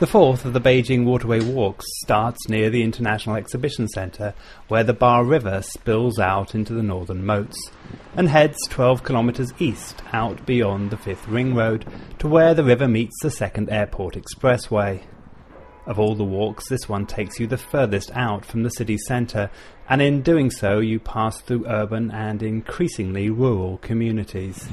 The fourth of the Beijing Waterway walks starts near the International Exhibition Centre, where the Bahe River spills out into the northern moats, and heads 12 kilometres east out beyond the 5th Ring Road to where the river meets the 2nd Airport Expressway. Of all the walks, this one takes you the furthest out from the city centre, and in doing so you pass through urban and increasingly rural communities.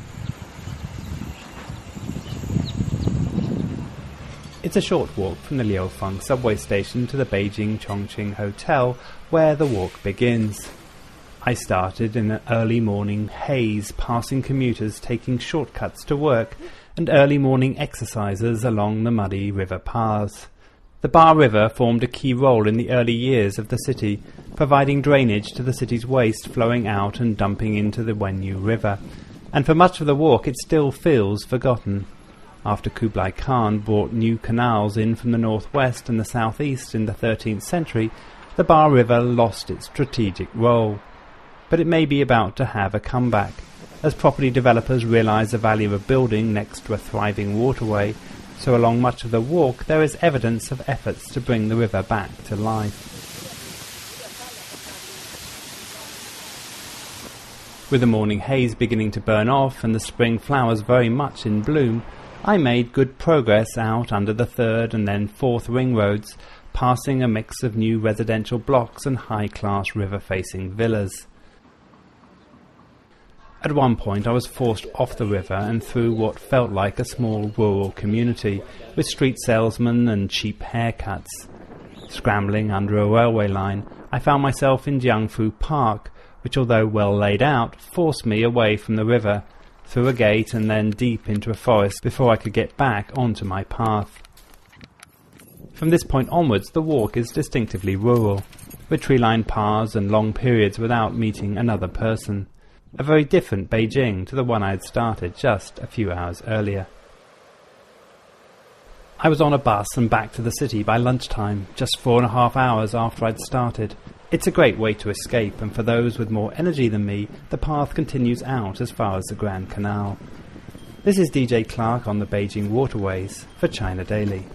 It's a short walk from the Liufeng subway station to the Beijing Chongqing Hotel, where the walk begins. I started in an early morning haze, passing commuters taking shortcuts to work, and early morning exercises along the muddy river paths. The Bahe River formed a key role in the early years of the city, providing drainage to the city's waste flowing out and dumping into the Wenyu River, and for much of the walk it still feels forgotten. After Kublai Khan brought new canals in from the northwest and the southeast in the 13th century, the Bahe River lost its strategic role. But it may be about to have a comeback, as property developers realise the value of building next to a thriving waterway, so along much of the walk there is evidence of efforts to bring the river back to life. With the morning haze beginning to burn off and the spring flowers very much in bloom, I made good progress out under the 3rd and then 4th ring roads, passing a mix of new residential blocks and high-class river-facing villas. At one point I was forced off the river and through what felt like a small rural community, with street salesmen and cheap haircuts. Scrambling under a railway line, I found myself in Jiangfu Park, which, although well laid out, forced me away from the river, through a gate and then deep into a forest before I could get back onto my path. From this point onwards the walk is distinctively rural, with tree-lined paths and long periods without meeting another person. A very different Beijing to the one I had started just a few hours earlier. I was on a bus and back to the city by lunchtime, just 4.5 hours after I'd started. It's a great way to escape, and for those with more energy than me, the path continues out as far as the Grand Canal. This is DJ Clark on the Beijing Waterways for China Daily.